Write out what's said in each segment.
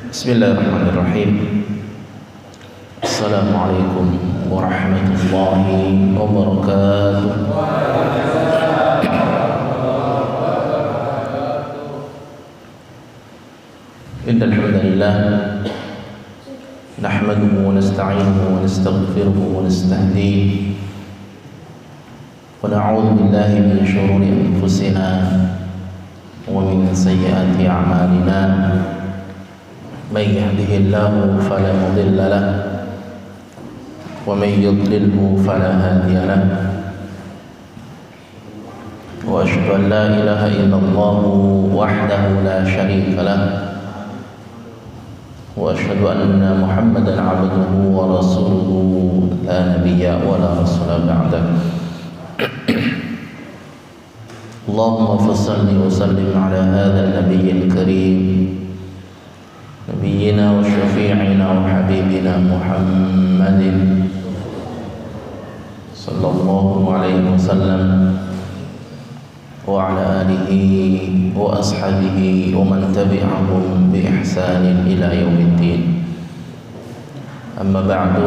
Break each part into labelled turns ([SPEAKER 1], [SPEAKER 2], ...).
[SPEAKER 1] Bismillahirrahmanirrahim. Assalamualaikum warahmatullahi wabarakatuh. Innal hamdalillah nahmaduhu wa nasta'inuhu wa nastaghfiruhu wa nastahdihi wa na'udzu billahi min shururi anfusina wa min sayyiati a'malina. من يهده الله فلا مضل له ومن يضلله فلا هادي له وأشهد أن لا إله إلا الله وحده لا شريك له وأشهد أن محمدا عبده ورسوله لا نبي ولا رسول بعده. اللهم صل وسلم على هذا النبي الكريم نبينا وشفيعنا وحبيبنا محمد صلى الله عليه وسلم وعلى آله وأصحابه ومن تبعهم بإحسان إلى يوم الدين. أما بعد،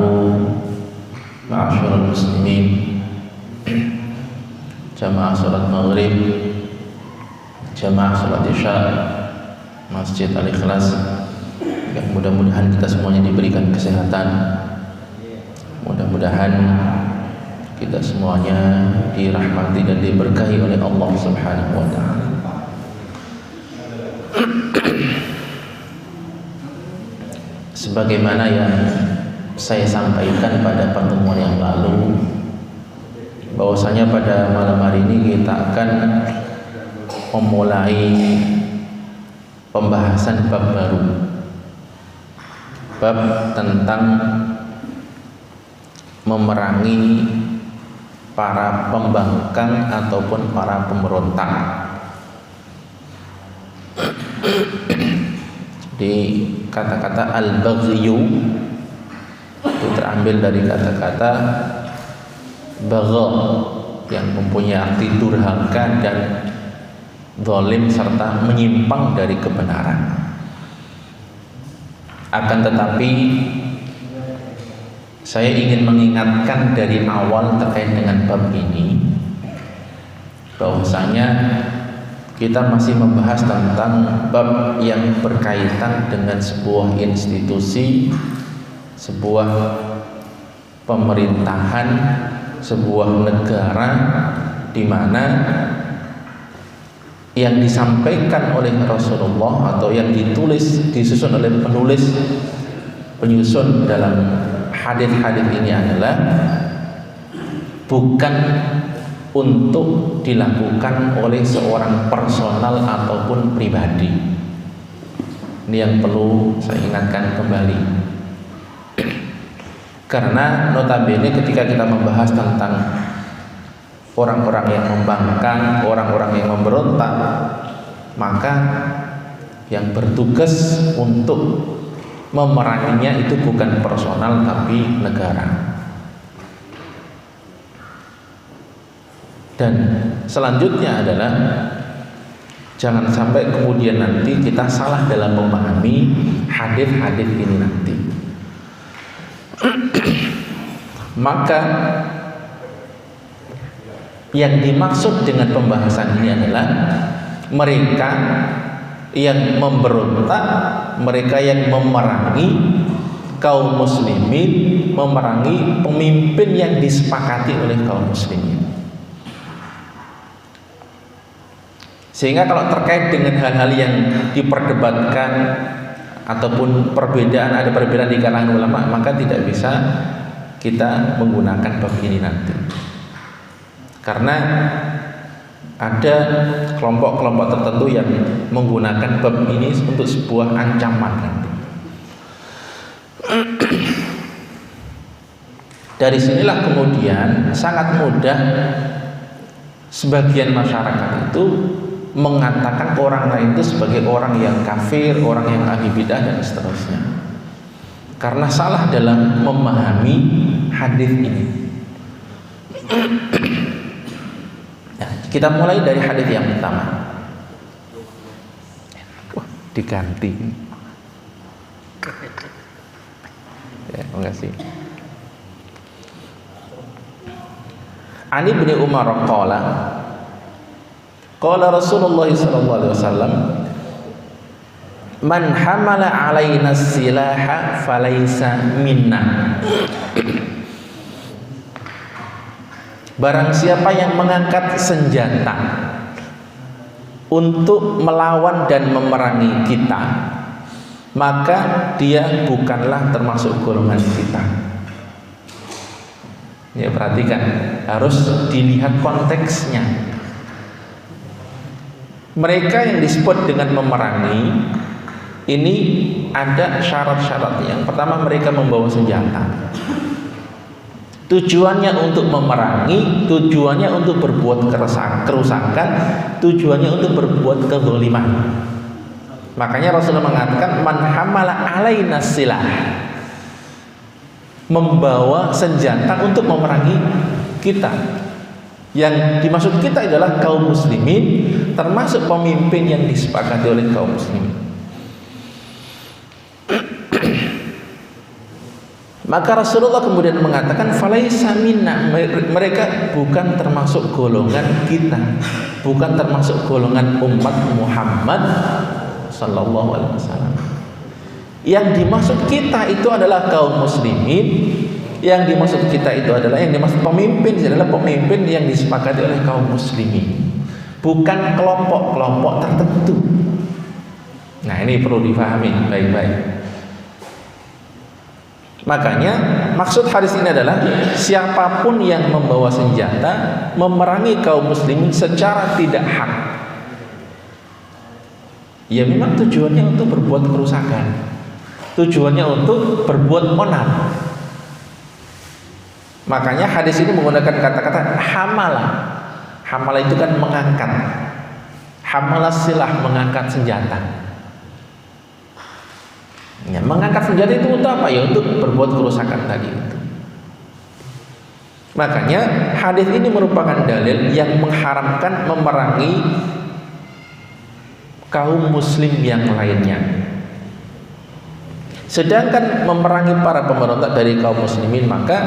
[SPEAKER 1] معاشر المسلمين، jamaah salat maghrib, jamaah salat isya Masjid Al-Ikhlas, yang mudah-mudahan kita semuanya diberikan kesehatan, mudah-mudahan kita semuanya dirahmati dan diberkahi oleh Allah Subhanahu wa ta'ala. Sebagaimana yang saya sampaikan pada pertemuan yang lalu, bahwasanya pada malam hari ini kita akan memulai pembahasan bab baru, bab tentang memerangi para pembangkang ataupun para pemberontak. Di kata-kata al-baghyu itu terambil dari kata-kata bagha yang mempunyai arti durhaka dan zalim serta menyimpang dari kebenaran. Akan tetapi saya ingin mengingatkan dari awal terkait dengan bab ini, bahwasanya kita masih membahas tentang bab yang berkaitan dengan sebuah institusi, sebuah pemerintahan, sebuah negara di mana yang disampaikan oleh Rasulullah atau yang disusun oleh penyusun dalam hadis-hadis ini adalah bukan untuk dilakukan oleh seorang personal ataupun pribadi. Ini yang perlu saya ingatkan kembali, karena notabene ketika kita membahas tentang orang-orang yang membangkang, orang-orang yang memberontak, maka yang bertugas untuk memeranginya itu bukan personal tapi negara. Dan selanjutnya adalah jangan sampai kemudian nanti kita salah dalam memahami hadis-hadis ini nanti. Maka yang dimaksud dengan pembahasan ini adalah mereka yang memberontak, mereka yang memerangi kaum muslimin, memerangi pemimpin yang disepakati oleh kaum muslimin. Sehingga kalau terkait dengan hal-hal yang diperdebatkan ataupun ada perbedaan di kalangan ulama, maka tidak bisa kita menggunakan bab ini nanti. Karena ada kelompok-kelompok tertentu yang menggunakan bab ini untuk sebuah ancaman nanti. Dari sinilah kemudian sangat mudah sebagian masyarakat itu mengatakan orang lain itu sebagai orang yang kafir, orang yang ahli bidah dan seterusnya, karena salah dalam memahami hadis ini. Nah, kita mulai dari hadis yang pertama. Wah, diganti. Terima kasih. Ani bin Umar qala Rasulullah sallallahu alaihi wasallam, man hamala alaina silaha falaysa minna. Barang siapa yang mengangkat senjata untuk melawan dan memerangi kita, maka dia bukanlah termasuk golongan kita. Ya, perhatikan, harus dilihat konteksnya. Mereka yang disebut dengan memerangi ini ada syarat-syaratnya. Yang pertama, mereka membawa senjata. Tujuannya untuk memerangi, tujuannya untuk berbuat kerusakan, tujuannya untuk berbuat kezaliman. Makanya Rasulullah mengatakan, man hamala alaina silah, membawa senjata untuk memerangi kita. Yang dimaksud kita adalah kaum muslimin, termasuk pemimpin yang disepakati oleh kaum muslimin. Maka Rasulullah kemudian mengatakan, falaisa minna, mereka bukan termasuk golongan kita, bukan termasuk golongan umat Muhammad sallallahu alaihi wasallam. Yang dimaksud kita itu adalah kaum muslimin. Yang dimaksud kita itu adalah, yang dimaksud pemimpin adalah pemimpin yang disepakati oleh kaum muslimin, bukan kelompok-kelompok tertentu. Nah, ini perlu difahami baik-baik. Makanya maksud hadis ini adalah siapapun yang membawa senjata memerangi kaum muslimin secara tidak hak, ya memang tujuannya untuk berbuat kerusakan, tujuannya untuk berbuat onar. Makanya hadis ini menggunakan kata-kata hamala. Hamala itu kan mengangkat. Hamala silah, mengangkat senjata. Ya, mengangkat senjata itu untuk apa? Ya untuk berbuat kerusakan tadi itu. Makanya hadis ini merupakan dalil yang mengharamkan memerangi kaum muslim yang lainnya. Sedangkan memerangi para pemberontak dari kaum muslimin, maka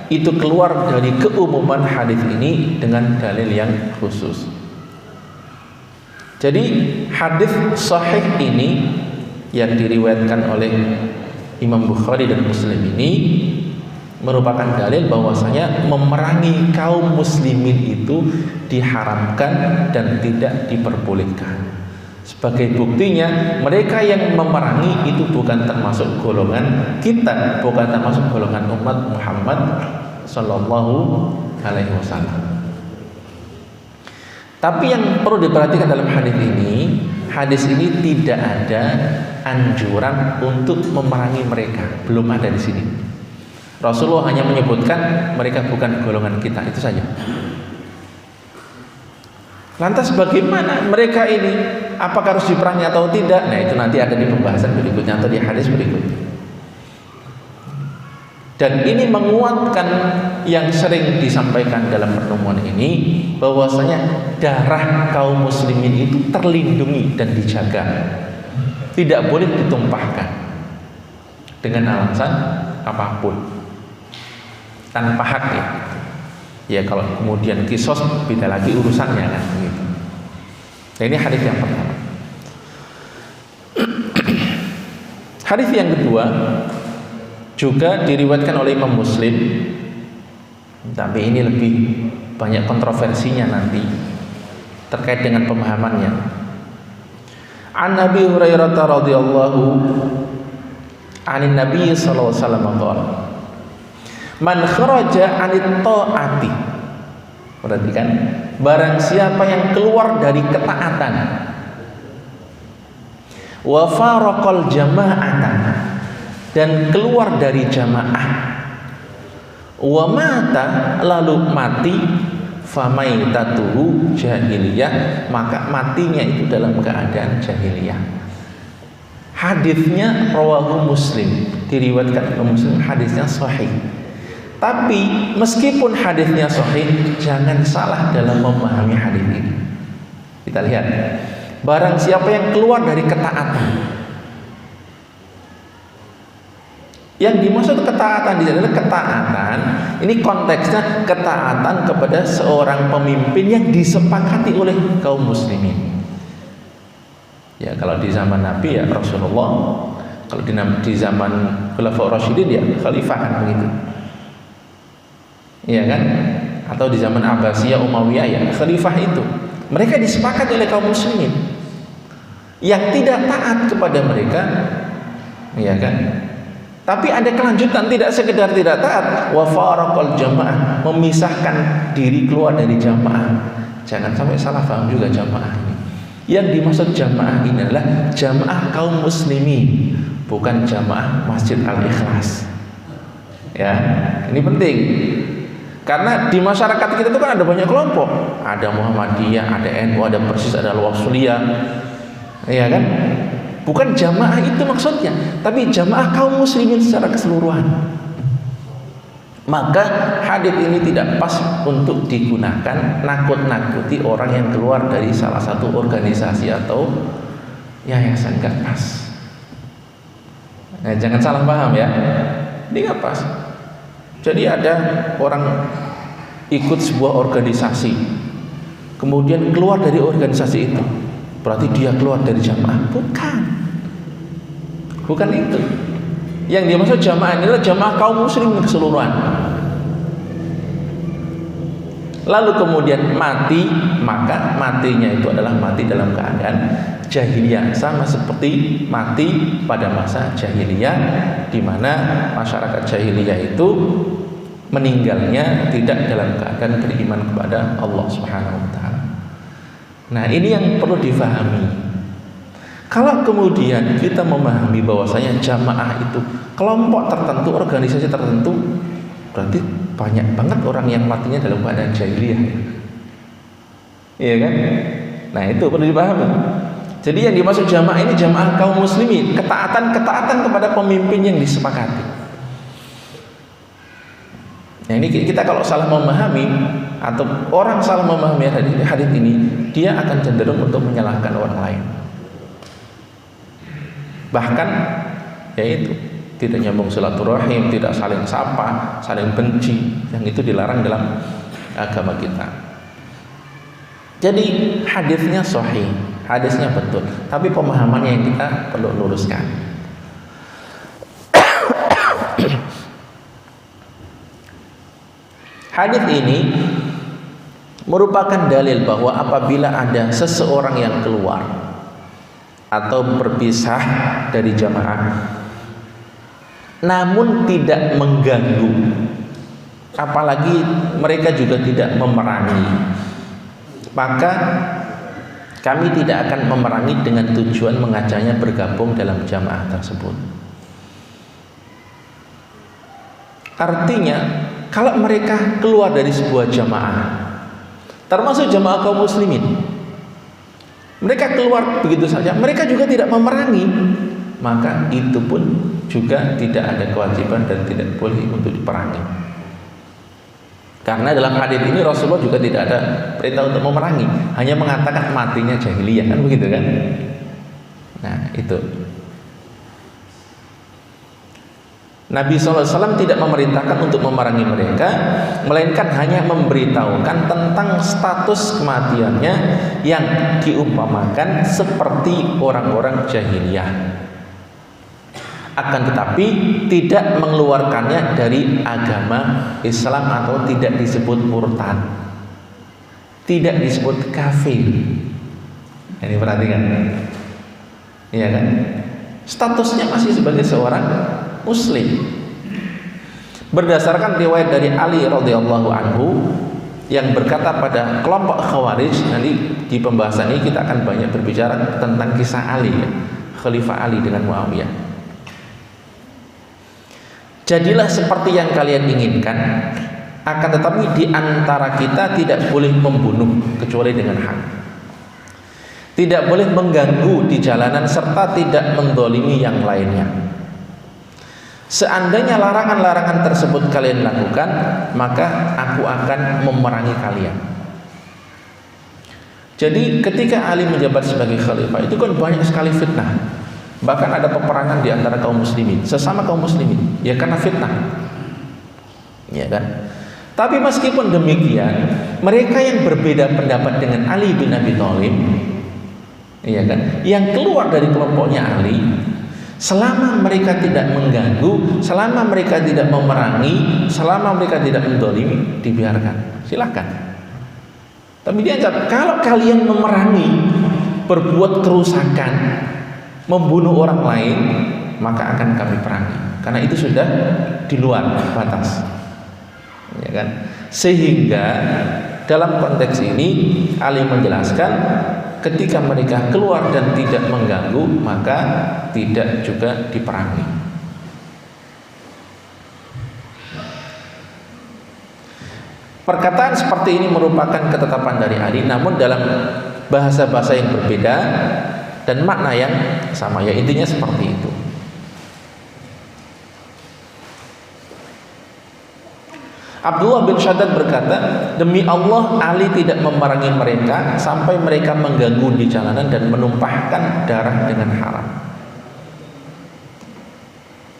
[SPEAKER 1] itu keluar dari keumuman hadis ini dengan dalil yang khusus. Jadi hadis sahih ini yang diriwayatkan oleh Imam Bukhari dan Muslim ini merupakan dalil bahwasanya memerangi kaum muslimin itu diharamkan dan tidak diperbolehkan. Sebagai buktinya, mereka yang memerangi itu bukan termasuk golongan kita, bukan termasuk golongan umat Muhammad sallallahu alaihi wasallam. Tapi yang perlu diperhatikan dalam hadis ini tidak ada anjuran untuk memerangi mereka, belum ada di sini. Rasulullah hanya menyebutkan mereka bukan golongan kita, itu saja. Lantas bagaimana mereka ini? Apakah harus diperangi atau tidak? Nah, itu nanti ada di pembahasan berikutnya atau di hadis berikutnya. Dan ini menguatkan yang sering disampaikan dalam pertemuan ini, bahwasanya darah kaum muslimin itu terlindungi dan dijaga, tidak boleh ditumpahkan dengan alasan apapun, tanpa hak ya. Ya kalau kemudian kisos beda lagi urusannya kan begitu. Nah, ini hadis yang pertama. Hadis yang kedua juga diriwayatkan oleh Imam Muslim, tapi ini lebih banyak kontroversinya nanti terkait dengan pemahamannya. An Nabi Hurairah radhiyallahu anin Nabi sallallahu alaihi wasallam qala, man kharaja anit ta'ati, perhatikan, barang siapa yang keluar dari ketaatan, wa faraqal jama'atan, dan keluar dari jamaah, wa mata, lalu mati, famaitatuhu jahiliyah, maka matinya itu dalam keadaan jahiliyah. Hadisnya rawahu Muslim, diriwayatkan oleh Muslim, hadisnya sahih. Tapi meskipun hadisnya sahih, jangan salah dalam memahami hadis ini. Kita lihat, barang siapa yang keluar dari ketaatan, Yang dimaksud ketaatan di sini adalah ketaatan. Ini konteksnya ketaatan kepada seorang pemimpin yang disepakati oleh kaum muslimin. Ya, kalau di zaman Nabi ya Rasulullah, kalau di zaman Khulafaur Rasyidin ya khalifah kan begitu. Iya kan? Atau di zaman Abbasiyah Umayyah ya khalifah itu. Mereka disepakati oleh kaum muslimin. Yang tidak taat kepada mereka, iya kan? Tapi ada kelanjutan, tidak sekedar tidak taat, wa faraqal jamaah, memisahkan diri keluar dari jamaah. Jangan sampai salah paham juga jamaah ini. Yang dimaksud jamaah ini adalah jamaah kaum muslimin, bukan jamaah Masjid Al-Ikhlas. Ya, ini penting. Karena di masyarakat kita itu kan ada banyak kelompok. Ada Muhammadiyah, ada NU, ada Persis, ada Al-Wasliyah. Iya kan? Bukan jamaah itu maksudnya, tapi jamaah kaum muslimin secara keseluruhan. Maka hadits ini tidak pas untuk digunakan nakut-nakuti orang yang keluar dari salah satu organisasi atau yayasan, gak pas. Nah, jangan salah paham ya, ini gak pas. Jadi ada orang ikut sebuah organisasi, kemudian keluar dari organisasi itu, berarti dia keluar dari jamaah. Bukan itu. Yang dimaksud jamaah adalah jamaah kaum muslimin keseluruhan. Lalu kemudian mati, maka matinya itu adalah mati dalam keadaan jahiliyah, sama seperti mati pada masa jahiliyah, di mana masyarakat jahiliyah itu meninggalnya tidak dalam keadaan beriman kepada Allah Subhanahu wa taala. Nah, ini yang perlu difahami. Kalau kemudian kita memahami bahwasanya jamaah itu kelompok tertentu, organisasi tertentu, berarti banyak banget orang yang matinya dalam keadaan jahiliyah. Iya kan? Nah, itu perlu dipahami. Jadi yang dimaksud jamaah ini jamaah kaum muslimin, ketaatan kepada pemimpin yang disepakati. Nah, ini kita kalau salah memahami atau orang salah memahami hadits ini, dia akan cenderung untuk menyalahkan orang lain. Bahkan yaitu tidak nyambung silaturahim, tidak saling sapa, saling benci, yang itu dilarang dalam agama kita. Jadi hadisnya sahih, hadisnya betul, tapi pemahamannya yang kita perlu luruskan. Hadis ini merupakan dalil bahwa apabila ada seseorang yang keluar atau berpisah dari jamaah namun tidak mengganggu, apalagi mereka juga tidak memerangi, maka kami tidak akan memerangi dengan tujuan mengajaknya bergabung dalam jamaah tersebut. Artinya kalau mereka keluar dari sebuah jamaah, termasuk jamaah kaum muslimin, mereka keluar begitu saja, mereka juga tidak memerangi, maka itu pun juga tidak ada kewajiban dan tidak boleh untuk diperangi. Karena dalam hadis ini Rasulullah juga tidak ada perintah untuk memerangi, hanya mengatakan matinya jahiliyah, kan begitu kan? Nah, itu. Nabi SAW tidak memerintahkan untuk memerangi mereka, melainkan hanya memberitahukan tentang status kematiannya yang diumpamakan seperti orang-orang jahiliyah. Akan tetapi tidak mengeluarkannya dari agama Islam atau tidak disebut murtad, tidak disebut kafir. Ini perhatikan, iya kan? Statusnya masih sebagai seorang muslim. Berdasarkan riwayat dari Ali radhiyallahu anhu yang berkata pada kelompok Khawarij, nanti di pembahasan ini kita akan banyak berbicara tentang kisah Ali, ya, Khalifah Ali dengan Muawiyah. Jadilah seperti yang kalian inginkan, akan tetapi di antara kita tidak boleh membunuh kecuali dengan hak, tidak boleh mengganggu di jalanan, serta tidak mendolimi yang lainnya. Seandainya larangan-larangan tersebut kalian lakukan, maka aku akan memerangi kalian. Jadi ketika Ali menjabat sebagai khalifah, itu kan banyak sekali fitnah, Bahkan ada peperangan di antara kaum muslimin, sesama kaum muslimin, ya karena fitnah. Ya kan? Tapi meskipun demikian, mereka yang berbeda pendapat dengan Ali bin Abi Thalib, ya kan, yang keluar dari kelompoknya Ali, selama mereka tidak mengganggu, selama mereka tidak memerangi, selama mereka tidak mendolimi, dibiarkan, silahkan. Tapi dia jawab, kalau kalian memerangi, berbuat kerusakan, membunuh orang lain, maka akan kami perangi, karena itu sudah di luar batas, ya kan? Sehingga dalam konteks ini Ali menjelaskan, ketika mereka keluar dan tidak mengganggu, maka tidak juga diperangi. Perkataan seperti ini merupakan ketetapan dari Ali, namun dalam bahasa-bahasa yang berbeda dan makna yang sama, ya intinya seperti itu. Abdullah bin Shaddad berkata, demi Allah, Ali tidak memerangi mereka sampai mereka mengganggu di jalanan dan menumpahkan darah dengan haram.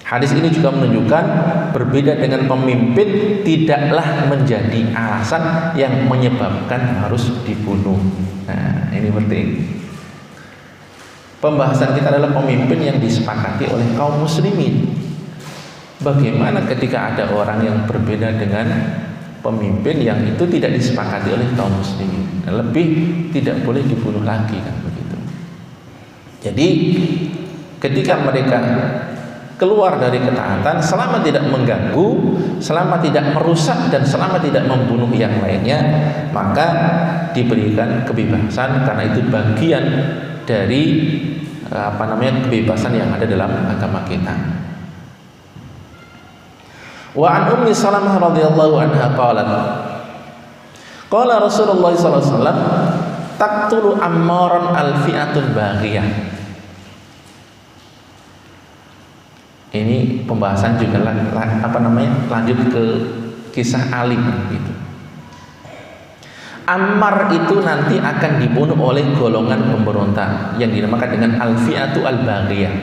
[SPEAKER 1] Hadis ini juga menunjukkan berbeda dengan pemimpin tidaklah menjadi alasan yang menyebabkan harus dibunuh. Nah, ini penting. Pembahasan kita adalah pemimpin yang disepakati oleh kaum muslimin. Bagaimana ketika ada orang yang berbeda dengan pemimpin yang itu tidak disepakati oleh kaum muslimin? Lebih tidak boleh dibunuh lagi, kan begitu. Jadi ketika mereka keluar dari ketaatan, selama tidak mengganggu, selama tidak merusak, dan selama tidak membunuh yang lainnya, maka diberikan kebebasan, karena itu bagian dari kebebasan yang ada dalam agama kita. Wa an Ummi Salamah radhiyallahu anha qalat, qala Rasulullah sallallahu alaihi wasallam, taqtulu Ammaran al-fi'atul baghiyah. Ini pembahasan juga lanjut ke kisah Ali gitu. Ammar itu nanti akan dibunuh oleh golongan pemberontak yang dinamakan dengan al-fi'atu al-baghiyah.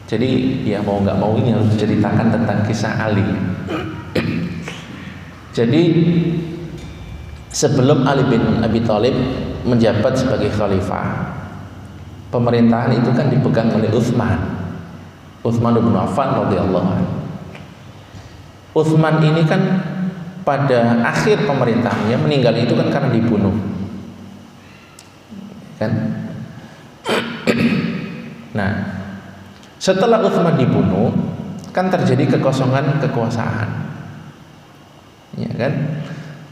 [SPEAKER 1] Jadi ya mau nggak mau ini harus diceritakan tentang kisah Ali. Jadi sebelum Ali bin Abi Thalib menjabat sebagai khalifah, pemerintahan itu kan dipegang oleh Utsman bin Affan radhiyallahu anhu. Utsman ini kan pada akhir pemerintahannya meninggal itu kan karena dibunuh, kan? Nah, setelah Utsman dibunuh, kan terjadi kekosongan kekuasaan, ya kan?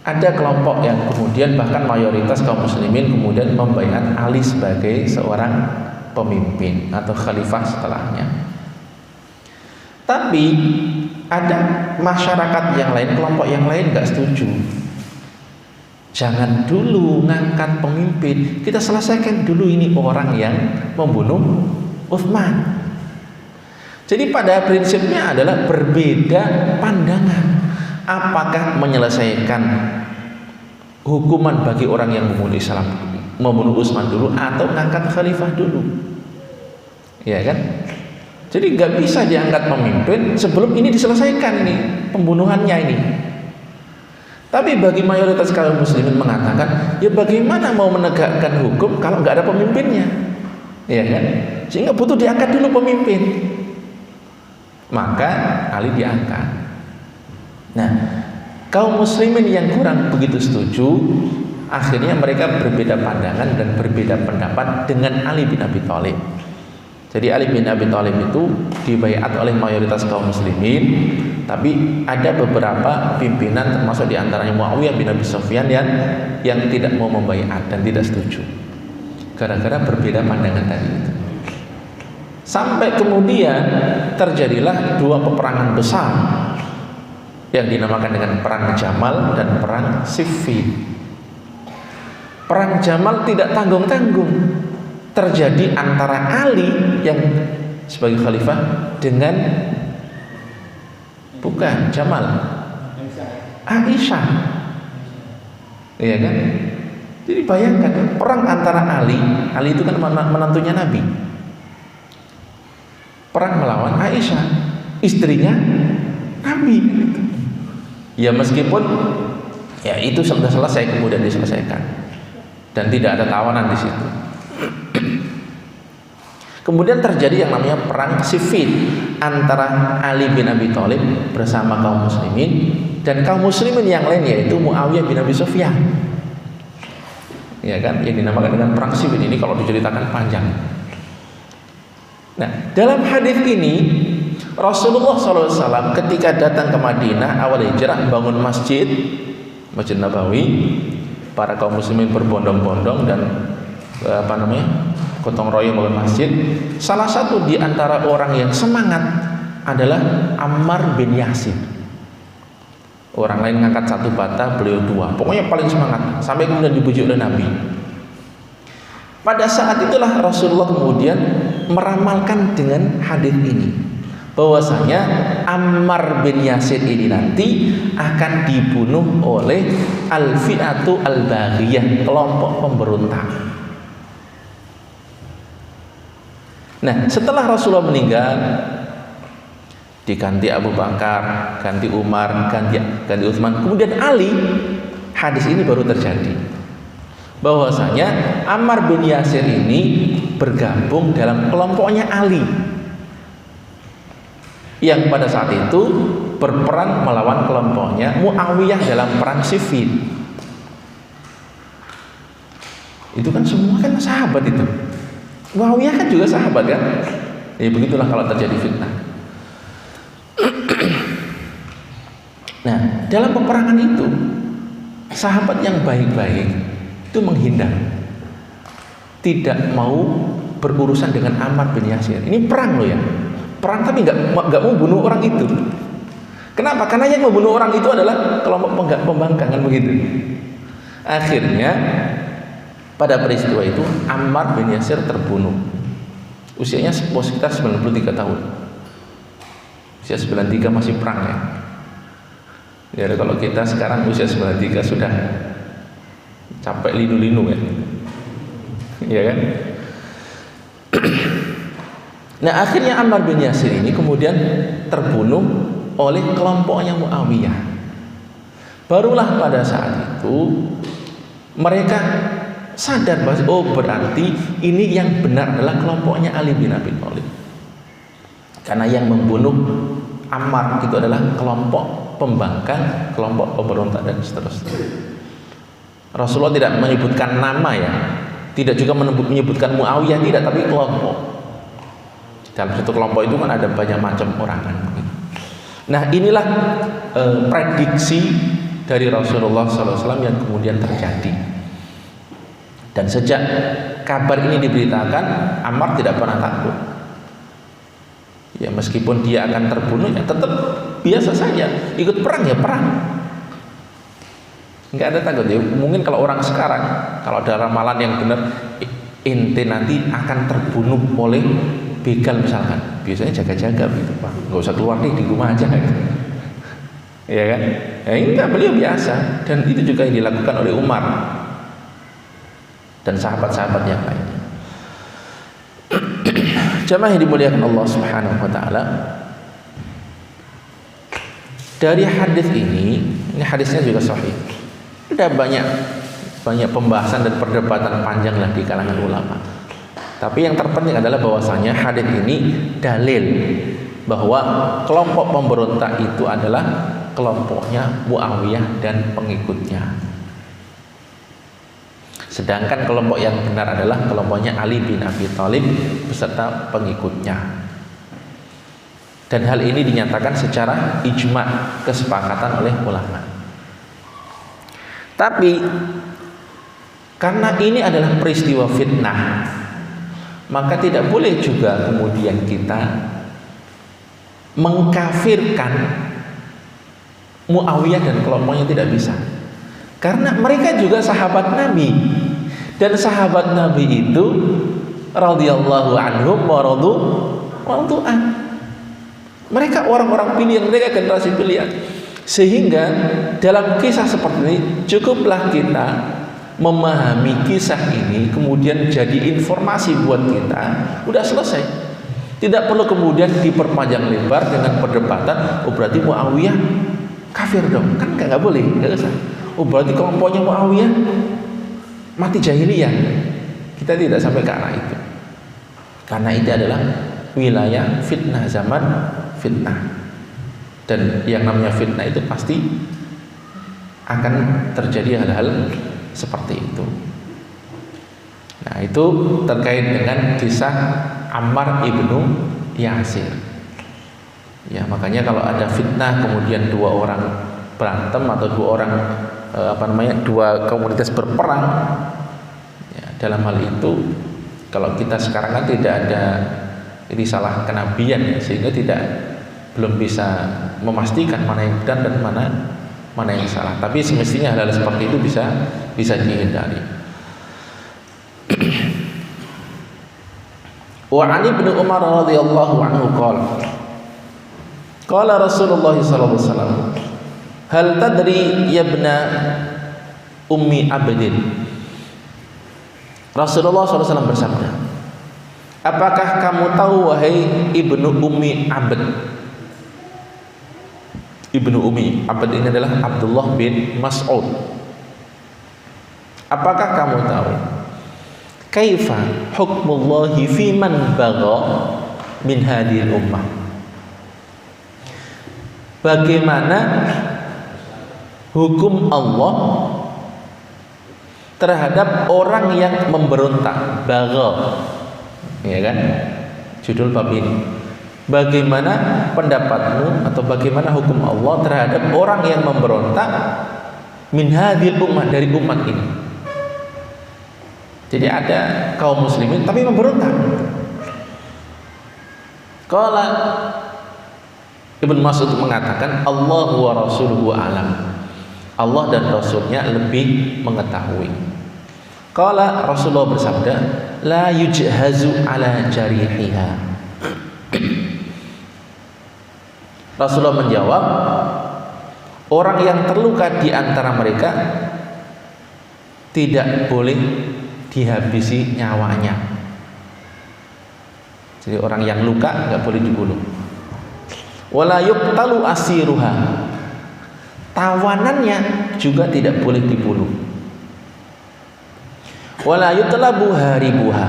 [SPEAKER 1] Ada kelompok yang kemudian bahkan mayoritas kaum muslimin kemudian membaiat Ali sebagai seorang pemimpin atau khalifah setelahnya. Tapi ada masyarakat yang lain, kelompok yang lain nggak setuju. Jangan dulu ngangkat pemimpin, kita selesaikan dulu ini orang yang membunuh Utsman. Jadi pada prinsipnya adalah berbeda pandangan. Apakah menyelesaikan hukuman bagi orang yang membunuh Utsman dulu, atau ngangkat khalifah dulu? Ya kan? Jadi nggak bisa diangkat pemimpin sebelum ini diselesaikan nih pembunuhannya ini. Tapi bagi mayoritas kaum muslimin mengatakan, ya bagaimana mau menegakkan hukum kalau nggak ada pemimpinnya, ya kan? Sehingga butuh diangkat dulu pemimpin. Maka Ali diangkat. Nah, kaum muslimin yang kurang begitu setuju, akhirnya mereka berbeda pandangan dan berbeda pendapat dengan Ali bin Abi Thalib. Jadi Ali bin Abi Thalib itu dibaiat oleh mayoritas kaum muslimin, tapi ada beberapa pimpinan termasuk diantaranya Muawiyah bin Abi Sufyan yang tidak mau membaiat dan tidak setuju, gara-gara berbeda pandangan tadi itu. Sampai kemudian terjadilah dua peperangan besar yang dinamakan dengan Perang Jamal dan Perang Siffin. Perang Jamal tidak tanggung-tanggung, terjadi antara Ali yang sebagai khalifah dengan Jamal, Aisyah, iya kan? Jadi bayangkan perang antara Ali itu kan menantunya Nabi, perang melawan Aisyah, istrinya Nabi. Ya meskipun ya itu sudah selesai, kemudian diselesaikan dan tidak ada tawanan di situ. Kemudian terjadi yang namanya perang Siffin antara Ali bin Abi Thalib bersama kaum muslimin dan kaum muslimin yang lain, yaitu Muawiyah bin Abi Sufyan. Ya kan, yang dinamakan dengan perang Siffin ini kalau diceritakan panjang. Nah, dalam hadis ini Rasulullah SAW ketika datang ke Madinah awal hijrah bangun Masjid Nabawi, para kaum muslimin berbondong-bondong dan gotong royong bangun masjid. Salah satu di antara orang yang semangat adalah Ammar bin Yasir. Orang lain ngangkat satu bata, beliau dua. Pokoknya paling semangat sampai kemudian dibujuk oleh Nabi. Pada saat itulah Rasulullah kemudian meramalkan dengan hadis ini, bahwasanya Ammar bin Yasir ini nanti akan dibunuh oleh al-fi'atu al-baghiyah, kelompok pemberontak. Nah, setelah Rasulullah meninggal, diganti Abu Bakar, ganti Umar, ganti Utsman, kemudian Ali. Hadis ini baru terjadi, bahwasanya Ammar bin Yasir ini bergabung dalam kelompoknya Ali, yang pada saat itu berperang melawan kelompoknya Muawiyah dalam perang Siffin. Itu kan semua kan sahabat itu. Muawiyah kan juga sahabat kan. Ya begitulah kalau terjadi fitnah. Nah, dalam peperangan itu sahabat yang baik-baik itu menghindar, tidak mau berurusan dengan Ammar bin Yasir. Ini perang loh ya, perang tapi nggak mau bunuh orang itu. Kenapa? Karena yang membunuh orang itu adalah kelompok pembangkang, kan begitu. Akhirnya pada peristiwa itu Ammar bin Yasir terbunuh. Usianya sekitar 93 tahun. Usia 93 masih perang ya. Ya kalau kita sekarang usia 93 sudah capek linu-linu ya. Iya kan? Nah, akhirnya Ammar bin Yasir ini kemudian terbunuh oleh kelompoknya Muawiyah. Barulah pada saat itu mereka sadar bahwa oh berarti ini yang benar adalah kelompoknya Ali bin Abi Thalib, karena yang membunuh Ammar itu adalah kelompok pembangkang, kelompok pemberontak dan seterusnya. Rasulullah tidak menyebutkan nama ya, tidak juga menyebutkan Muawiyah, tidak, tapi kelompok. Dalam satu kelompok itu kan ada banyak macam orang kan. Nah, inilah prediksi dari Rasulullah SAW yang kemudian terjadi. Dan sejak kabar ini diberitakan, Ammar tidak pernah takut. Ya meskipun dia akan terbunuh, ya tetap biasa saja, ikut perang ya perang, nggak ada takut ya. Mungkin kalau orang sekarang, kalau ada ramalan yang benar, ente nanti akan terbunuh oleh begal misalkan, biasanya jaga-jaga gitu Pak, nggak usah keluar nih, di rumah aja gitu. Ya kan? Ya enggak, beliau biasa, dan itu juga yang dilakukan oleh Umar dan sahabat-sahabat yang lainnya. Jamaah yang dimuliakan Allah Subhanahu wa taala, dari hadis ini hadisnya juga sahih. Ada banyak pembahasan dan perdebatan panjang lah di kalangan ulama. Tapi yang terpenting adalah bahwasanya hadis ini dalil bahwa kelompok pemberontak itu adalah kelompoknya Muawiyah dan pengikutnya. Sedangkan kelompok yang benar adalah kelompoknya Ali bin Abi Thalib beserta pengikutnya. Dan hal ini dinyatakan secara ijma', kesepakatan oleh ulama. Tapi karena ini adalah peristiwa fitnah, maka tidak boleh juga kemudian kita mengkafirkan Muawiyah dan kelompoknya, tidak bisa. Karena mereka juga sahabat Nabi, dan sahabat Nabi itu radhiyallahu anhum wa radu'an. Mereka orang-orang pilihan, mereka generasi pilihan. Sehingga dalam kisah seperti ini cukuplah kita memahami kisah ini, kemudian jadi informasi buat kita, udah selesai. Tidak perlu kemudian diperpanjang lebar dengan perdebatan, oh berarti Muawiyah kafir dong. Kan nggak boleh, nggak usah. Oh berarti kelompoknya Muawiyah mati jahiliyah. Kita tidak sampai ke arah itu. Karena itu adalah wilayah fitnah, zaman fitnah. Dan yang namanya fitnah itu pasti akan terjadi hal-hal seperti itu. Nah, itu terkait dengan kisah Ammar ibnu Yasir. Ya, makanya kalau ada fitnah kemudian dua orang berantem atau dua komunitas berperang, ya, dalam hal itu kalau kita sekarang kan tidak ada ini salah kenabian ya, sehingga belum bisa memastikan mana yang benar dan mana yang salah. Tapi semestinya hal-hal seperti itu bisa dihindari. Wa 'an Ibnu Umar radhiyallahu anhu qala Rasulullah sallallahu alaihi wasallam, hal tadri ya ibna ummi abdin. Rasulullah sallallahu alaihi wasallam bersabda, apakah kamu tahu wahai ibnu ummi abd? Ibnu ummi abd ini adalah Abdullah bin Mas'ud. Apakah kamu tahu kaifa hukmullahi fi man bagha min hadhil ummah? Bagaimana hukum Allah terhadap orang yang memberontak? Bagha, ya kan? Judul bab ini. Bagaimana pendapatmu atau bagaimana hukum Allah terhadap orang yang memberontak min hadhil ummah, dari umat ini? Jadi ada kaum muslimin tapi memberontak. Qala Ibnu Mas'ud mengatakan Allah wa rasuluhu alam. Allah dan Rasulnya lebih mengetahui. Qala Rasulullah bersabda, la yujhazu ala jarihiha. Rasulullah menjawab, orang yang terluka di antara mereka tidak boleh dihabisi nyawanya. Jadi orang yang luka nggak boleh dibunuh. Wala yuqtalu asiruha, tawanannya juga tidak boleh dibunuh. Wala yutlabu haribuha,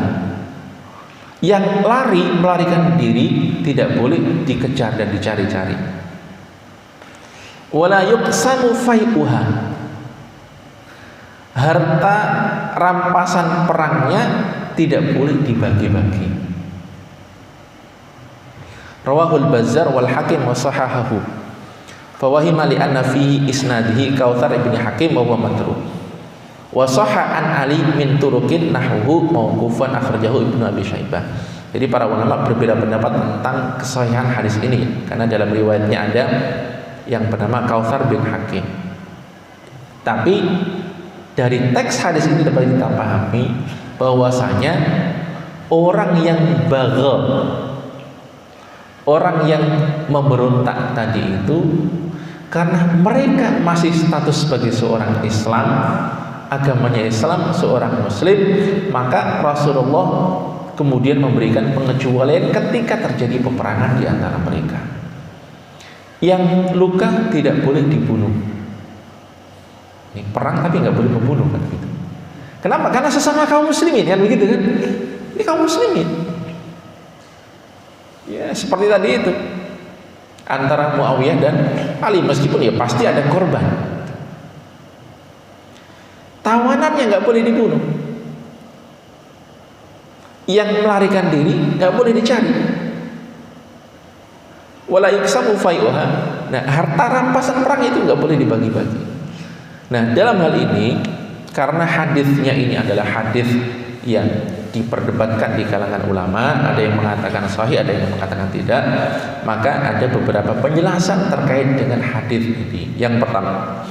[SPEAKER 1] yang melarikan diri tidak boleh dikejar dan dicari-cari. Wala yuqsamu fai'uha, harta rampasan perangnya tidak boleh dibagi-bagi. Rawahul Bazzar wal Hakim wa sahahahu. Fawahima li anna fihi isnadihi Kautsar ibn Hakim wa huwa matruk. Wa sahha an Ali min turukin nahwu mauqufan akhrajahu Ibnu Abi Syaibah. Jadi para ulama berbeda pendapat tentang kesahihan hadis ini karena dalam riwayatnya ada yang bernama Kautsar bin Hakim. Tapi dari teks hadis ini dapat kita pahami bahwasanya orang yang bagha, orang yang memberontak tadi itu karena mereka masih status sebagai seorang Islam, agamanya Islam, seorang Muslim, maka Rasulullah kemudian memberikan pengecualian ketika terjadi peperangan di antara mereka. Yang luka tidak boleh dibunuh. Ini perang tapi nggak boleh membunuh kan gitu. Kenapa? Karena sesama kaum muslimin kan begitu kan? Ini kaum muslimin. Ya seperti tadi itu antara Muawiyah dan Ali, meskipun ya pasti ada korban. Tawanannya nggak boleh dibunuh. Yang melarikan diri nggak boleh dicari. Wala yuksamu fai'uha. Nah, harta rampasan perang itu nggak boleh dibagi-bagi. Nah, dalam hal ini karena hadisnya ini adalah hadis yang diperdebatkan di kalangan ulama, ada yang mengatakan sahih, ada yang mengatakan tidak, maka ada beberapa penjelasan terkait dengan hadis ini. Yang pertama,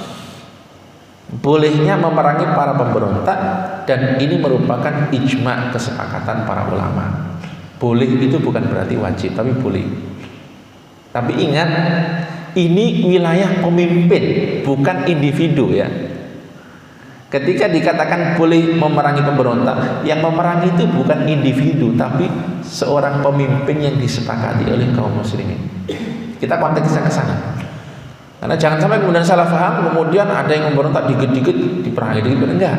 [SPEAKER 1] bolehnya memerangi para pemberontak, dan ini merupakan ijma, kesepakatan para ulama. Boleh itu bukan berarti wajib, tapi boleh. Tapi ingat, ini wilayah pemimpin, bukan individu ya. Ketika dikatakan boleh memerangi pemberontak, yang memerangi itu bukan individu, tapi seorang pemimpin yang disepakati oleh kaum muslimin. Kita konteksnya ke sana. Karena jangan sampai kemudian salah paham, kemudian ada yang memberontak dikit-dikit diperangi, dikit-dikit enggak.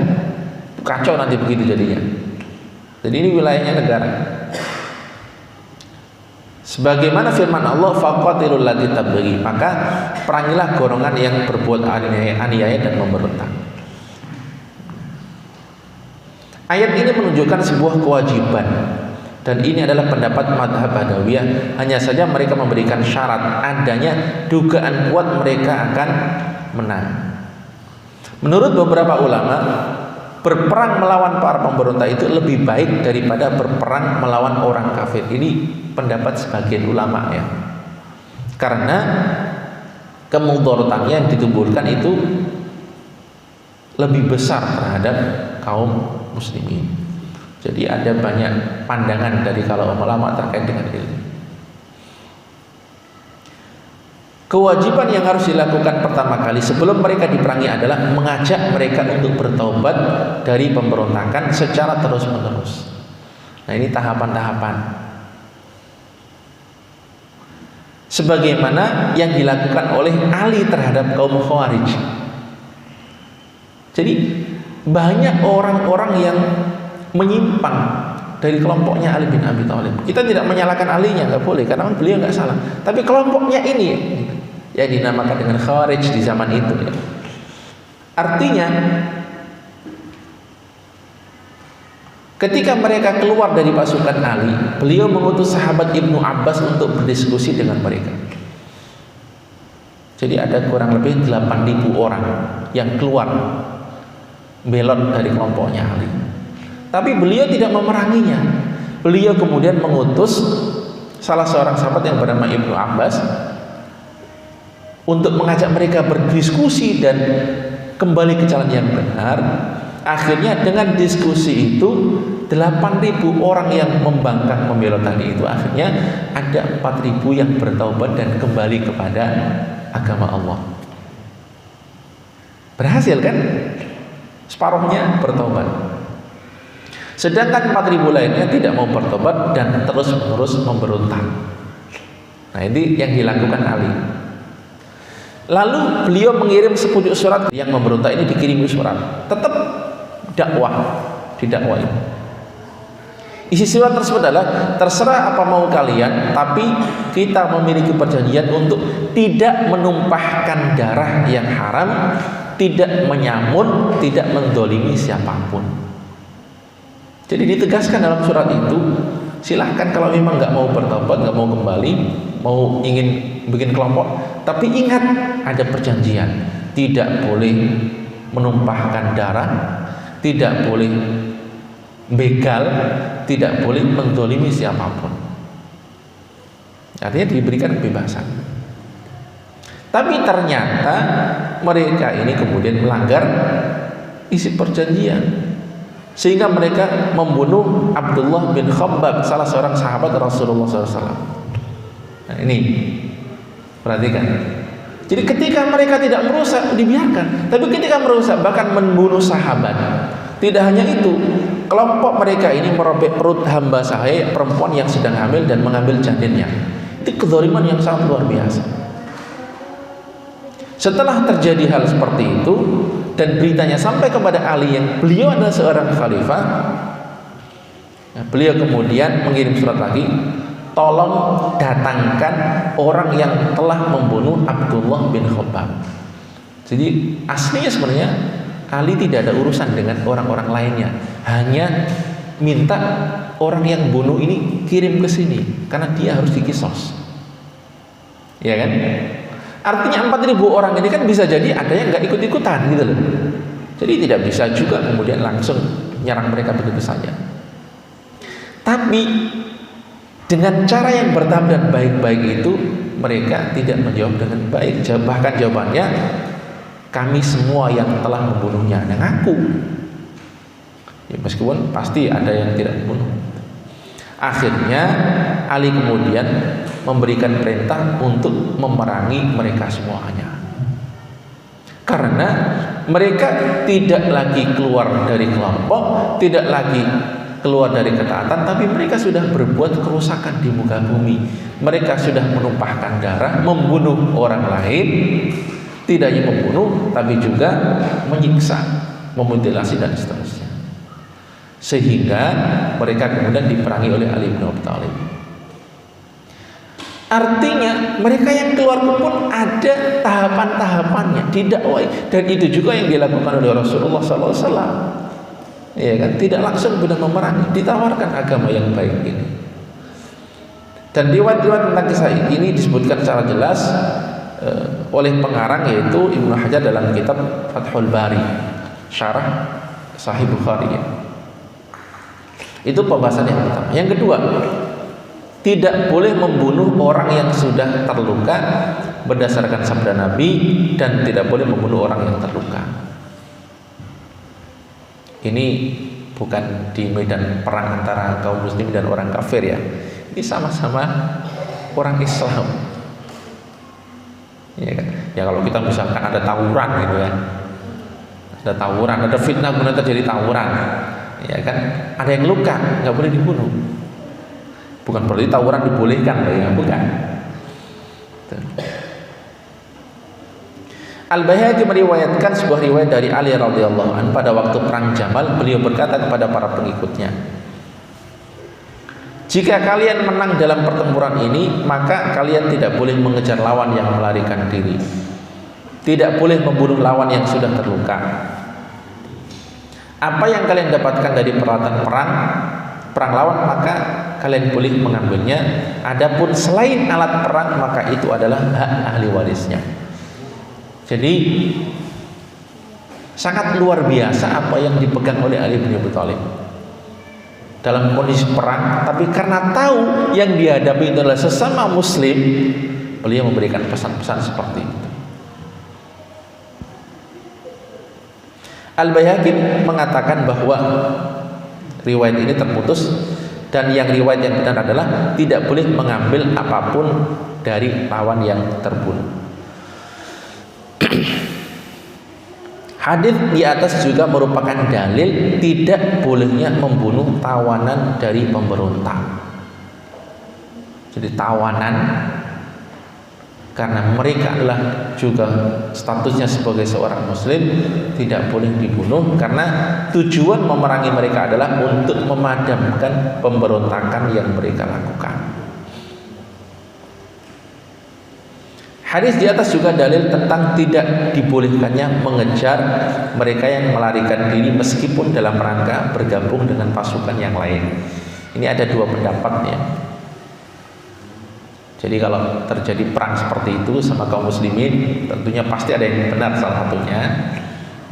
[SPEAKER 1] Kacau nanti begitu jadinya. Jadi ini wilayahnya negara. Sebagaimana firman Allah, faqatilul lati tabghi, maka perangilah golongan yang berbuat aniaya dan memberontak. Ayat ini menunjukkan sebuah kewajiban, dan ini adalah pendapat madhab Badawiyah. Hanya saja mereka memberikan syarat adanya dugaan kuat mereka akan menang. Menurut beberapa ulama, berperang melawan para pemberontak itu lebih baik daripada berperang melawan orang kafir. Ini pendapat sebagian ulama ya, karena kemudaratan yang ditimbulkan itu lebih besar terhadap kaum muslimin. Jadi ada banyak pandangan dari kalau ulama terkait dengan ilmu. Kewajiban yang harus dilakukan pertama kali sebelum mereka diperangi adalah mengajak mereka untuk bertaubat dari pemberontakan secara terus-menerus. Nah, ini tahapan-tahapan. Sebagaimana yang dilakukan oleh Ali terhadap kaum Khawarij. Jadi banyak orang-orang yang menyimpang dari kelompoknya Ali bin Abi Thalib. Kita tidak menyalahkan Alinya, nggak boleh, karena beliau nggak salah. Tapi kelompoknya ini ya dinamakan dengan Khawarij di zaman itu ya. Artinya ketika mereka keluar dari pasukan Ali, beliau mengutus sahabat Ibnu Abbas untuk berdiskusi dengan mereka. Jadi ada kurang lebih 8.000 orang yang keluar belot dari kelompoknya Ali. Tapi beliau tidak memeranginya. Beliau kemudian mengutus salah seorang sahabat yang bernama Ibnu Abbas untuk mengajak mereka berdiskusi dan kembali ke jalan yang benar. Akhirnya dengan diskusi itu 8.000 orang yang membangkang membelot tadi itu, akhirnya ada 4.000 yang bertaubat dan kembali kepada agama Allah. Berhasil kan? Separuhnya bertobat. Sedangkan 4.000 lainnya tidak mau bertobat dan terus-menerus memberontak. Nah, ini yang dilakukan Ali. Lalu beliau mengirim sepucuk surat, yang memberontak ini dikirimi surat. Tetap dakwah, didakwahi. Isi surat tersebut adalah, terserah apa mau kalian, tapi kita memiliki perjanjian untuk tidak menumpahkan darah yang haram, tidak menyamun, tidak mendolimi siapapun. Jadi ditegaskan dalam surat itu, silahkan kalau memang nggak mau bertobat, nggak mau kembali, mau ingin bikin kelompok, tapi ingat ada perjanjian, tidak boleh menumpahkan darah, tidak boleh begal, tidak boleh mendolimi siapapun. Artinya diberikan kebebasan. Tapi ternyata mereka ini kemudian melanggar isi perjanjian, sehingga mereka membunuh Abdullah bin Khabbab, salah seorang sahabat Rasulullah SAW. Nah, ini perhatikan. Jadi ketika mereka tidak merusak, dibiarkan. Tapi ketika merusak, bahkan membunuh sahabat. Tidak hanya itu, kelompok mereka ini merobek perut hamba sahaya perempuan yang sedang hamil dan mengambil janinnya. Itu kezaliman yang sangat luar biasa. Setelah terjadi hal seperti itu dan beritanya sampai kepada Ali yang beliau adalah seorang khalifah, beliau kemudian mengirim surat lagi, tolong datangkan orang yang telah membunuh Abdullah bin Khabbab. Jadi aslinya sebenarnya Ali tidak ada urusan dengan orang-orang lainnya, hanya minta orang yang bunuh ini kirim ke sini karena dia harus dikisos. Ya kan? Artinya 4.000 orang ini kan bisa jadi ada yang nggak ikut-ikutan gitu loh. Jadi tidak bisa juga kemudian langsung nyerang mereka begitu saja. Tapi dengan cara yang bertahap dan baik-baik itu, mereka tidak menjawab dengan baik. Bahkan jawabannya, kami semua yang telah membunuhnya, dan ngaku. Ya, meskipun pasti ada yang tidak membunuh. Akhirnya Ali kemudian memberikan perintah untuk memerangi mereka semuanya. Karena mereka tidak lagi keluar dari kelompok, tidak lagi keluar dari ketaatan, tapi mereka sudah berbuat kerusakan di muka bumi. Mereka sudah menumpahkan darah, membunuh orang lain, tidak hanya membunuh, tapi juga menyiksa, memutilasi dan seterusnya. Sehingga mereka kemudian diperangi oleh Ali bin Abi Thalib. Artinya mereka yang keluar pun ada tahapan-tahapannya, didakwai, dan itu juga yang dilakukan oleh Rasulullah SAW. Ya kan, tidak langsung benar memerangi, ditawarkan agama yang baik ini. Dan riwayat-riwayat tentang kisah ini disebutkan secara jelas oleh pengarang, yaitu Ibnu Hajar dalam kitab Fathul Bari, syarah Sahih Bukhari. Itu pembahasan yang pertama. Yang kedua, tidak boleh membunuh orang yang sudah terluka berdasarkan sabda Nabi, dan tidak boleh membunuh orang yang terluka. Ini bukan di medan perang antara kaum muslim dan orang kafir ya. Ini sama-sama orang Islam. Ya kan? Ya kalau kita misalkan ada tawuran gitu ya. Ada tawuran, ada fitnah kemudian terjadi tawuran. Ya kan? Ada yang luka, nggak boleh dibunuh. Bukan berarti tawuran dibolehkan, ya, bukan. Al-Baihaqi meriwayatkan sebuah riwayat dari Ali radhiyallahu anhu pada waktu perang Jamal, beliau berkata kepada para pengikutnya, jika kalian menang dalam pertempuran ini, maka kalian tidak boleh mengejar lawan yang melarikan diri, tidak boleh membunuh lawan yang sudah terluka. Apa yang kalian dapatkan dari peralatan perang lawan, maka kalian boleh mengambilnya. Adapun selain alat perang, maka itu adalah hak ahli warisnya. Jadi sangat luar biasa apa yang dipegang oleh Ali bin Abi Thalib dalam kondisi perang, tapi karena tahu yang dihadapi itu adalah sesama muslim, beliau memberikan pesan-pesan seperti itu. Al-Baihaqi mengatakan bahwa riwayat ini terputus, dan yang riwayat yang benar adalah tidak boleh mengambil apapun dari lawan yang terbunuh. Hadis di atas juga merupakan dalil tidak bolehnya membunuh tawanan dari pemberontak. Jadi tawanan, karena mereka adalah juga statusnya sebagai seorang muslim, tidak boleh dibunuh, karena tujuan memerangi mereka adalah untuk memadamkan pemberontakan yang mereka lakukan. Hadis di atas juga dalil tentang tidak dibolehkannya mengejar mereka yang melarikan diri meskipun dalam rangka bergabung dengan pasukan yang lain. Ini ada dua pendapatnya. Jadi kalau terjadi perang seperti itu sama kaum muslimin, tentunya pasti ada yang benar salah satunya.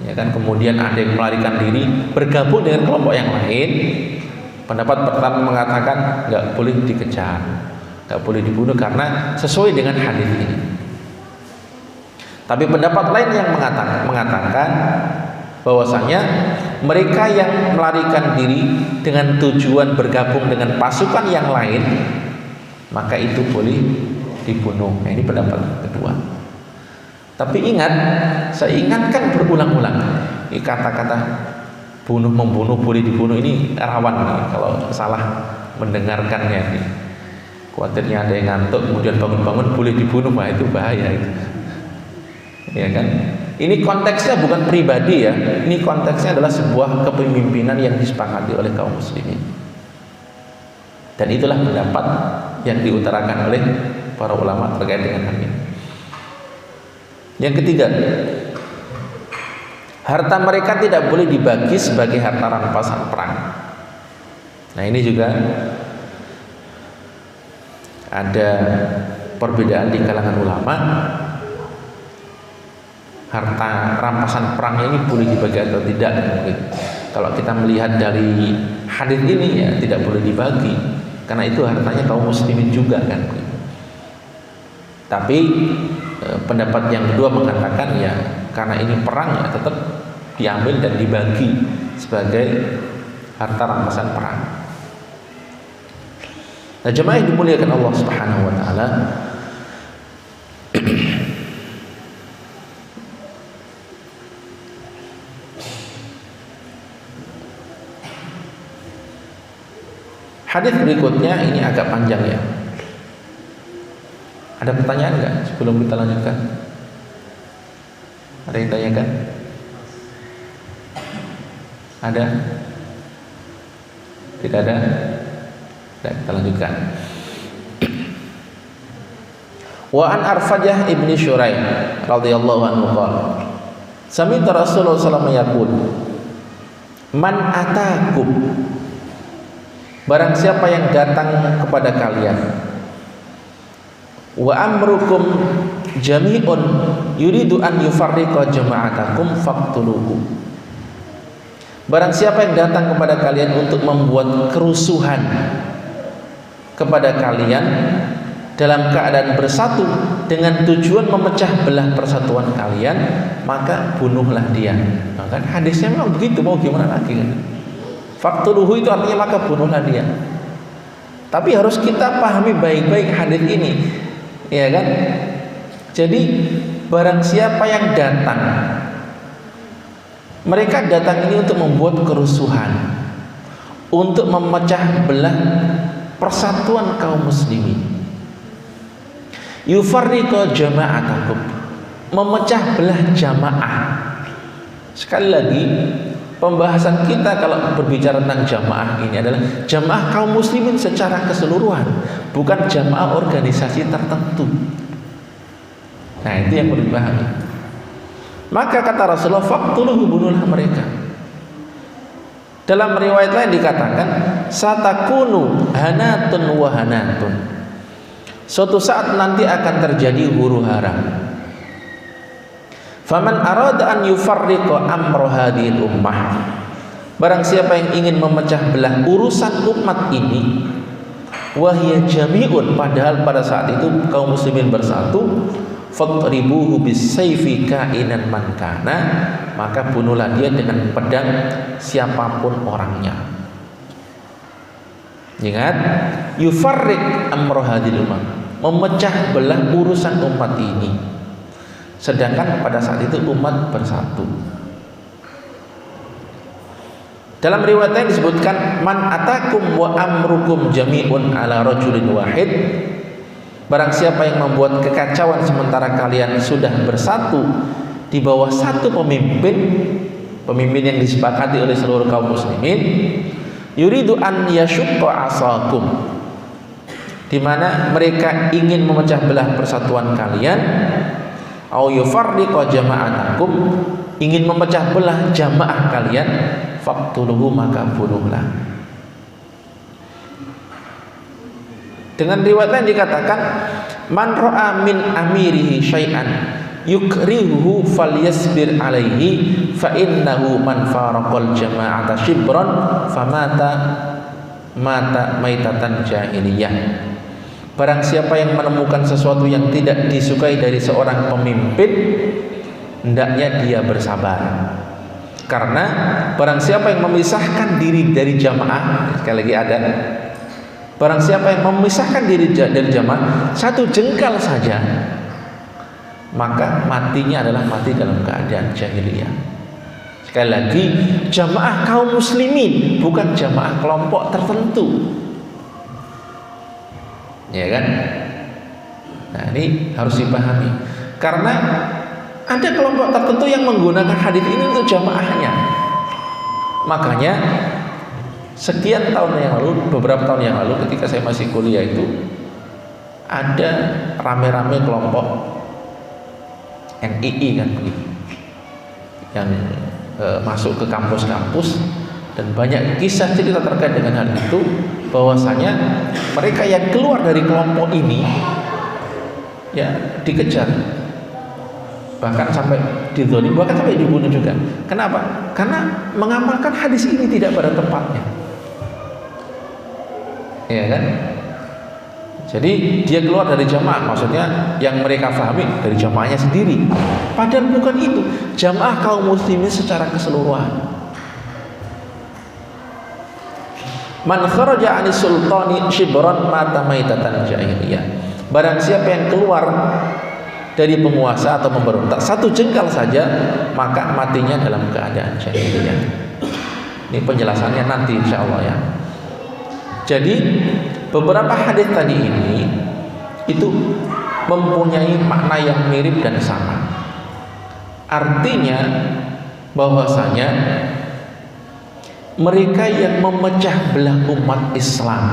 [SPEAKER 1] Ya kan, kemudian ada yang melarikan diri bergabung dengan kelompok yang lain. Pendapat pertama mengatakan nggak boleh dikejar, nggak boleh dibunuh karena sesuai dengan hadis ini. Tapi pendapat lain yang mengatakan bahwasanya mereka yang melarikan diri dengan tujuan bergabung dengan pasukan yang lain, maka itu boleh dibunuh. Nah, ini pendapat kedua. Tapi ingat, saya ingatkan berulang-ulang, ini kata-kata membunuh boleh dibunuh ini rawan nih, kalau salah mendengarkannya nih. Khawatirnya ada yang ngantuk kemudian bangun-bangun boleh dibunuh, nah itu bahaya itu. Ya kan? Ini konteksnya bukan pribadi ya. Ini konteksnya adalah sebuah kepemimpinan yang disepakati oleh kaum muslimin. Dan itulah pendapat yang diutarakan oleh para ulama terkait dengan hal ini. Yang ketiga, harta mereka tidak boleh dibagi sebagai harta rampasan perang. Nah, ini juga ada perbedaan di kalangan ulama. Harta rampasan perangnya ini boleh dibagi atau tidak. Kalau kita melihat dari hadis ini ya tidak boleh dibagi, karena itu hartanya kaum muslimin juga kan. Tapi pendapat yang kedua mengatakan ya karena ini perang ya tetap diambil dan dibagi sebagai harta rampasan perang. Nah, jemaah yang dimuliakan Allah Subhanahu wa taala, Hadis berikutnya ini agak panjang ya. Ada pertanyaan nggak sebelum kita lanjutkan? Ada yang tanyakan? Ada? Tidak ada? Nah, kita lanjutkan. Wa an Arfajah ibni Syurai radhiyallahu anhu qala sami'tu Rasulullah sallallahu alaihi wasallam yaqul man atakum, barang siapa yang datang kepada kalian, wa amrukum jami'un yuridu an yufarriqa jama'atakum faqtuluhu, barang siapa yang datang kepada kalian untuk membuat kerusuhan kepada kalian dalam keadaan bersatu dengan tujuan memecah belah persatuan kalian, maka bunuhlah dia. Maka hadisnya memang begitu, mau gimana lagi kan? Faqtuluhu itu artinya maka bunuhlah dia. Tapi harus kita pahami baik-baik hadis ini, ya kan? Jadi barang siapa yang datang, mereka datang ini untuk membuat kerusuhan, untuk memecah belah persatuan kaum muslimin. Yufarriqu jama'atakum, memecah belah jamaah. Sekali lagi, pembahasan kita kalau berbicara tentang jamaah ini adalah jamaah kaum muslimin secara keseluruhan, bukan jamaah organisasi tertentu. Nah, itu yang perlu dipahami. Maka kata Rasulullah, faqtuluhu, bunuhlah mereka. Dalam riwayat lain dikatakan, satakunu hanatun wa hanatun, suatu saat nanti akan terjadi huru-hara. Faman arada an yufarriqa amra hadhil ummah, barang siapa yang ingin memecah belah urusan umat ini, wahya jami'un, padahal pada saat itu kaum muslimin bersatu, fadribuhu bisayfi kainan man kana, maka bunuhlah dia dengan pedang siapapun orangnya. Ingat, yufarriq amra hadhil ummah, memecah belah urusan umat ini, sedangkan pada saat itu umat bersatu. Dalam riwayat lain disebutkan, man atakum wa amrukum jami'un ala rajulin wahid, barang siapa yang membuat kekacauan sementara kalian sudah bersatu di bawah satu pemimpin yang disepakati oleh seluruh kaum muslimin, yuridu an yashqa asakum, di mana mereka ingin memecah belah persatuan kalian, au yufarriqa jama'atakum, ingin memecah belah jamaah kalian, faqtuluhu, maka bunuhlah. Dengan riwayat lain dikatakan, man ra'a min amirihi syai'an yukrihuhu falyasbir alaihi fa innahu man faraqal jama'ata shibran famata mata maitatan jahiliyah. Barang siapa yang menemukan sesuatu yang tidak disukai dari seorang pemimpin, hendaknya dia bersabar. Karena barang siapa yang memisahkan diri dari jamaah, sekali lagi ada, barang siapa yang memisahkan diri dari jamaah satu jengkal saja, maka matinya adalah mati dalam keadaan jahiliyah. Sekali lagi, jamaah kaum muslimin, bukan jamaah kelompok tertentu. Ya kan? Nah, ini harus dipahami. Karena ada kelompok tertentu yang menggunakan hadis ini untuk jamaahnya. Makanya sekian tahun yang lalu, beberapa tahun yang lalu ketika saya masih kuliah itu, ada rame-rame kelompok NII kan begitu, yang masuk ke kampus-kampus, dan banyak kisah cerita terkait dengan hal itu, bahwasanya mereka yang keluar dari kelompok ini ya dikejar, bahkan sampai dizalimi, bahkan sampai dibunuh juga. Kenapa? Karena mengamalkan hadis ini tidak pada tempatnya, ya kan? Jadi dia keluar dari jamaah, maksudnya yang mereka pahami dari jamaahnya sendiri, padahal bukan itu jamaah kaum muslimin secara keseluruhan. Man kharaja 'anis sultani shibran mata maitatan jahiliyah. Barang siapa yang keluar dari penguasa atau pemberontak satu jengkal saja, maka matinya dalam keadaan jahiliyah. Ini penjelasannya nanti insyaallah ya. Jadi beberapa hadis tadi ini itu mempunyai makna yang mirip dan sama. Artinya bahwasanya mereka yang memecah belah umat Islam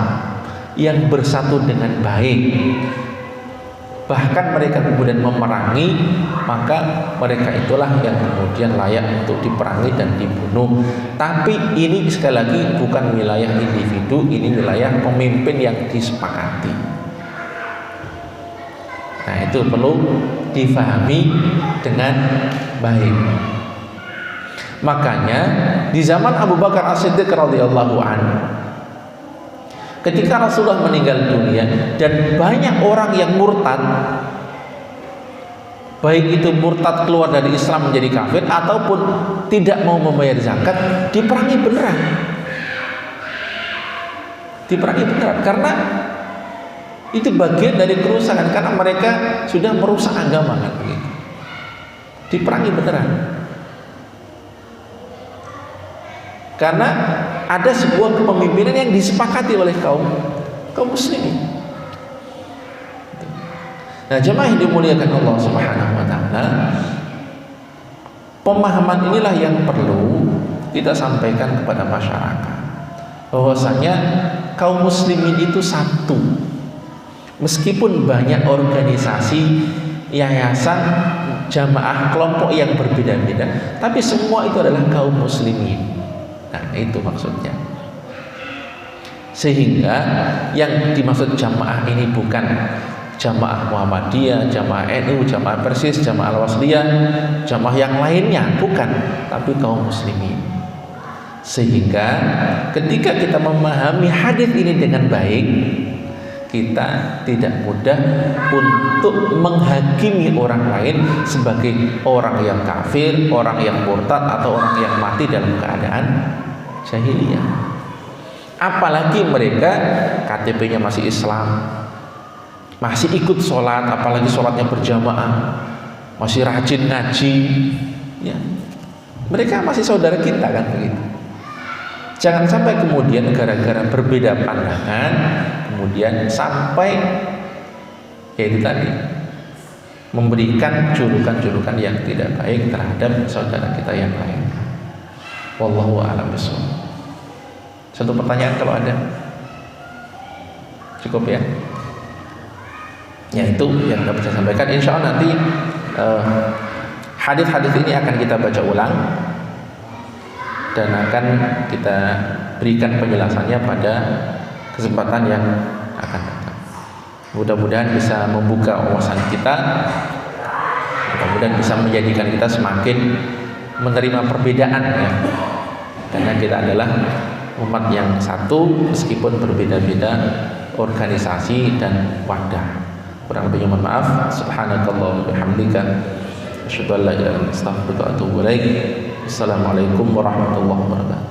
[SPEAKER 1] yang bersatu dengan baik, bahkan mereka kemudian memerangi, maka mereka itulah yang kemudian layak untuk diperangi dan dibunuh. Tapi ini sekali lagi bukan wilayah individu, ini wilayah pemimpin yang disepakati. Nah, itu perlu difahami dengan baik. Makanya di zaman Abu Bakar As-Siddiq radhiyallahu anhu, ketika Rasulullah meninggal dunia dan banyak orang yang murtad, baik itu murtad keluar dari Islam menjadi kafir ataupun tidak mau membayar zakat, diperangi beneran. Diperangi beneran karena itu bagian dari kerusakan, karena mereka sudah merusak agama kan begitu. Diperangi beneran. Karena ada sebuah kepemimpinan yang disepakati oleh kaum muslimin. Nah, jemaah yang dimuliakan Allah Subhanahu wa taala, pemahaman inilah yang perlu kita sampaikan kepada masyarakat. Bahwasanya kaum muslimin itu satu. Meskipun banyak organisasi, yayasan, jamaah, kelompok yang berbeda-beda, tapi semua itu adalah kaum muslimin. Nah, itu maksudnya. Sehingga yang dimaksud jamaah ini bukan jamaah Muhammadiyah, jamaah NU, jamaah Persis, jamaah Al-Wasliyah, jamaah yang lainnya, bukan, tapi kaum muslimin. Sehingga ketika kita memahami hadis ini dengan baik, kita tidak mudah untuk menghakimi orang lain sebagai orang yang kafir, orang yang murtad, atau orang yang mati dalam keadaan jahiliyah. Apalagi mereka KTP-nya masih Islam, masih ikut sholat, apalagi sholatnya berjamaah, masih rajin ngaji, ya. Mereka masih saudara kita kan begitu. Jangan sampai kemudian gara-gara berbeda pandangan kemudian sampai yaitu tadi memberikan julukan-julukan yang tidak baik terhadap saudara kita yang lain. Wallahu a'lam bishawab. Satu pertanyaan kalau ada. Cukup ya? Ya, itu yang dapat saya sampaikan. Insya Allah nanti hadis-hadis ini akan kita baca ulang dan akan kita berikan penjelasannya pada kesempatan yang akan datang. Mudah-mudahan bisa membuka wawasan kita, mudah-mudahan bisa menjadikan kita semakin menerima perbedaan ya. Karena kita adalah umat yang satu meskipun berbeda-beda organisasi dan wadah. Kurang lebihnya mohon maaf. Subhanakallah wa bihamdika asyhadu an la ilaha illa anta astaghfiruka wa atubu ilaik. Assalamualaikum warahmatullahi wabarakatuh.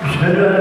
[SPEAKER 2] أشهد أن